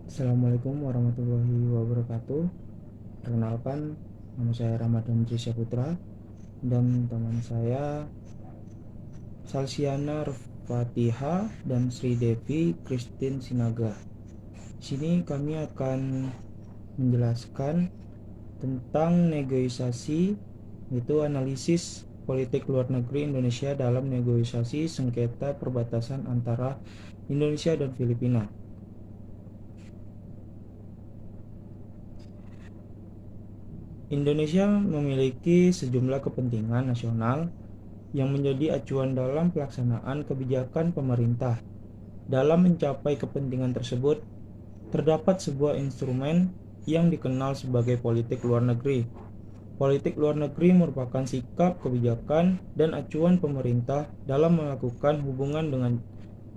Assalamualaikum warahmatullahi wabarakatuh. Perkenalkan, nama saya Ramadan Trisya Putra dan teman saya Salsiana Fatiha dan Sri Devi Christine Sinaga. Sini kami akan menjelaskan tentang negosiasi, yaitu analisis politik luar negeri Indonesia dalam negosiasi sengketa perbatasan antara Indonesia dan Filipina. Indonesia memiliki sejumlah kepentingan nasional yang menjadi acuan dalam pelaksanaan kebijakan pemerintah. Dalam mencapai kepentingan tersebut, terdapat sebuah instrumen yang dikenal sebagai politik luar negeri. Politik luar negeri merupakan sikap, kebijakan, dan acuan pemerintah dalam melakukan hubungan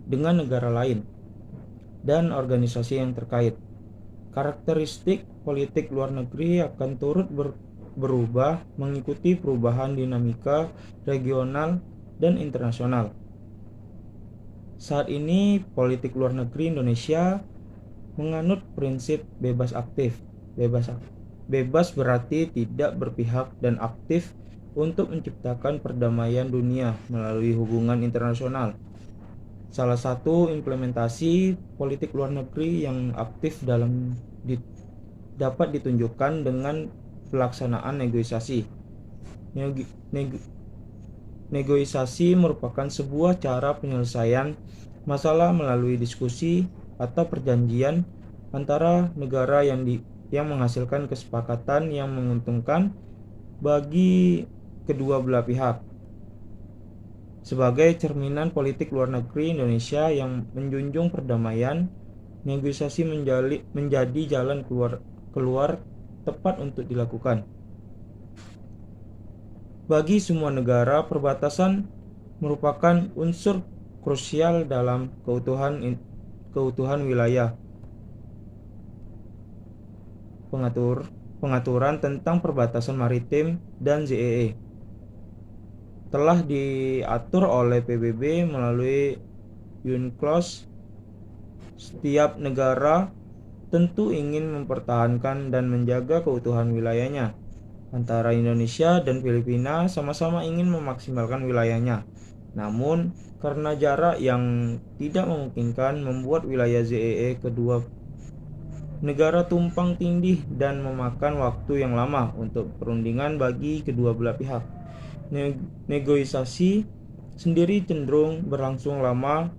dengan negara lain dan organisasi yang terkait. Karakteristik politik luar negeri akan turut berubah mengikuti perubahan dinamika regional dan internasional. Saat ini, politik luar negeri Indonesia menganut prinsip bebas aktif. Bebas berarti tidak berpihak dan aktif untuk menciptakan perdamaian dunia melalui hubungan internasional. Salah satu implementasi politik luar negeri yang aktif dapat ditunjukkan dengan pelaksanaan negosiasi. Negosiasi merupakan sebuah cara penyelesaian masalah melalui diskusi atau perjanjian antara negara yang menghasilkan kesepakatan yang menguntungkan bagi kedua belah pihak. Sebagai cerminan politik luar negeri Indonesia yang menjunjung perdamaian, negosiasi menjadi jalan keluar tepat untuk dilakukan. Bagi semua negara, perbatasan merupakan unsur krusial dalam keutuhan wilayah. Pengaturan tentang perbatasan maritim dan ZEE telah diatur oleh PBB melalui UNCLOS. Setiap negara tentu ingin mempertahankan dan menjaga keutuhan wilayahnya. Antara Indonesia dan Filipina sama-sama ingin memaksimalkan wilayahnya. Namun, karena jarak yang tidak memungkinkan membuat wilayah ZEE kedua negara tumpang tindih dan memakan waktu yang lama untuk perundingan bagi kedua belah pihak. Negosiasi sendiri cenderung berlangsung lama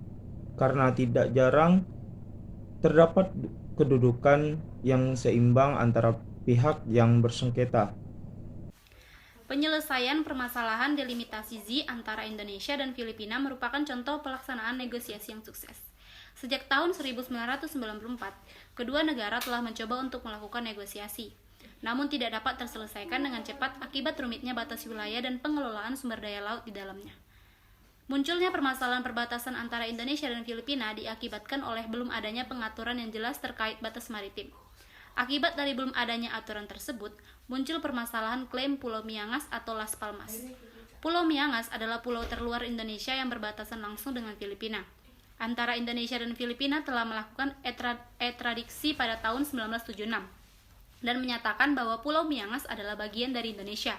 karena tidak jarang terdapat kedudukan yang seimbang antara pihak yang bersengketa. Penyelesaian permasalahan delimitasi Z antara Indonesia dan Filipina merupakan contoh pelaksanaan negosiasi yang sukses. Sejak tahun 1994, kedua negara telah mencoba untuk melakukan negosiasi, namun tidak dapat terselesaikan dengan cepat akibat rumitnya batas wilayah dan pengelolaan sumber daya laut di dalamnya. Munculnya permasalahan perbatasan antara Indonesia dan Filipina diakibatkan oleh belum adanya pengaturan yang jelas terkait batas maritim. Akibat dari belum adanya aturan tersebut, muncul permasalahan klaim Pulau Miangas atau Las Palmas. Pulau Miangas adalah pulau terluar Indonesia yang berbatasan langsung dengan Filipina. Antara Indonesia dan Filipina telah melakukan ekstradisi pada tahun 1976 dan menyatakan bahwa Pulau Miangas adalah bagian dari Indonesia.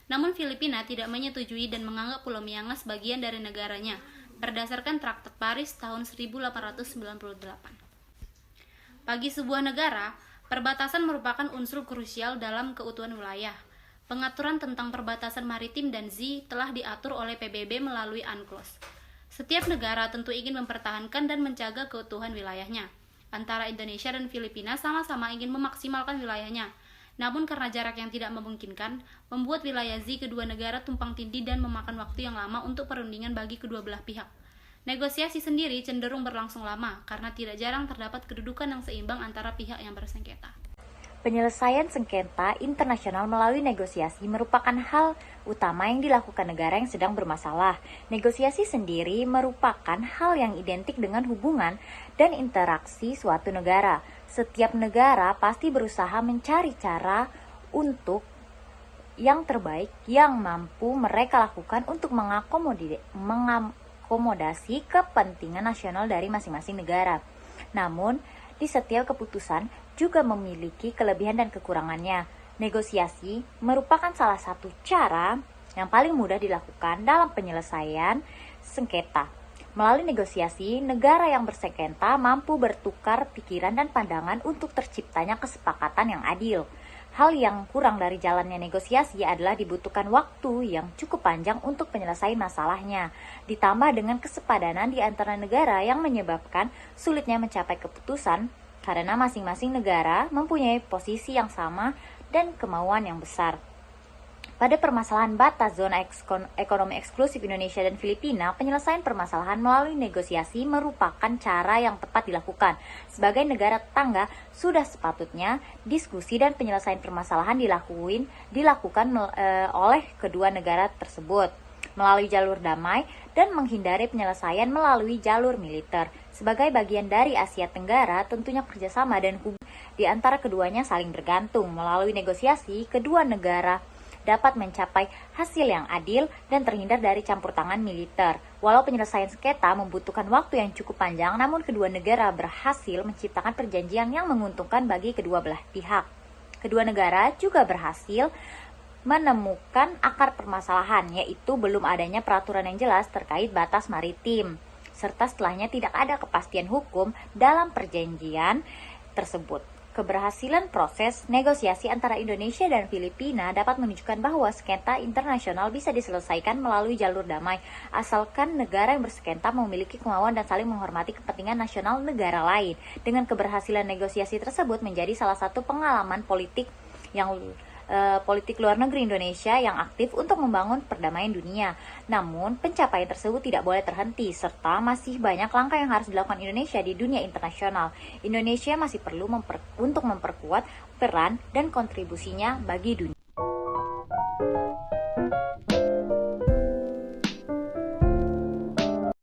Namun Filipina tidak menyetujui dan menganggap Pulau Miangas bagian dari negaranya berdasarkan Traktat Paris tahun 1898. Bagi sebuah negara, perbatasan merupakan unsur krusial dalam keutuhan wilayah. Pengaturan tentang perbatasan maritim dan Z telah diatur oleh PBB melalui UNCLOS. Setiap negara tentu ingin mempertahankan dan menjaga keutuhan wilayahnya. Antara Indonesia dan Filipina sama-sama ingin memaksimalkan wilayahnya. Namun karena jarak yang tidak memungkinkan, membuat wilayah Z kedua negara tumpang tindih dan memakan waktu yang lama untuk perundingan bagi kedua belah pihak. Negosiasi sendiri cenderung berlangsung lama karena tidak jarang terdapat kedudukan yang seimbang antara pihak yang bersengketa. Penyelesaian sengketa internasional melalui negosiasi merupakan hal utama yang dilakukan negara yang sedang bermasalah. Negosiasi sendiri merupakan hal yang identik dengan hubungan dan interaksi suatu negara. Setiap negara pasti berusaha mencari cara untuk yang terbaik yang mampu mereka lakukan untuk mengakomodasi kepentingan nasional dari masing-masing negara. Namun, di setiap keputusan juga memiliki kelebihan dan kekurangannya. Negosiasi merupakan salah satu cara yang paling mudah dilakukan dalam penyelesaian sengketa. Melalui negosiasi, negara yang bersengketa mampu bertukar pikiran dan pandangan untuk terciptanya kesepakatan yang adil. Hal yang kurang dari jalannya negosiasi adalah dibutuhkan waktu yang cukup panjang untuk penyelesaian masalahnya, ditambah dengan kesepadanan di antara negara yang menyebabkan sulitnya mencapai keputusan karena masing-masing negara mempunyai posisi yang sama dan kemauan yang besar. Pada permasalahan batas zona ekonomi eksklusif Indonesia dan Filipina, penyelesaian permasalahan melalui negosiasi merupakan cara yang tepat dilakukan. Sebagai negara tetangga, sudah sepatutnya diskusi dan penyelesaian permasalahan dilakukan oleh kedua negara tersebut melalui jalur damai dan menghindari penyelesaian melalui jalur militer. Sebagai bagian dari Asia Tenggara, tentunya kerjasama dan hubungan di antara keduanya saling bergantung. Melalui negosiasi, kedua negara dapat mencapai hasil yang adil dan terhindar dari campur tangan militer. Walau penyelesaian sengketa membutuhkan waktu yang cukup panjang, namun kedua negara berhasil menciptakan perjanjian yang menguntungkan bagi kedua belah pihak. Kedua negara juga berhasil menemukan akar permasalahan, yaitu belum adanya peraturan yang jelas terkait batas maritim, serta setelahnya tidak ada kepastian hukum dalam perjanjian tersebut. Keberhasilan proses negosiasi antara Indonesia dan Filipina dapat menunjukkan bahwa sengketa internasional bisa diselesaikan melalui jalur damai, asalkan negara yang bersengketa memiliki kemauan dan saling menghormati kepentingan nasional negara lain. Dengan keberhasilan negosiasi tersebut menjadi salah satu pengalaman politik luar negeri Indonesia yang aktif untuk membangun perdamaian dunia. Namun, pencapaian tersebut tidak boleh terhenti, serta masih banyak langkah yang harus dilakukan Indonesia di dunia internasional. Indonesia masih perlu untuk memperkuat peran dan kontribusinya bagi dunia.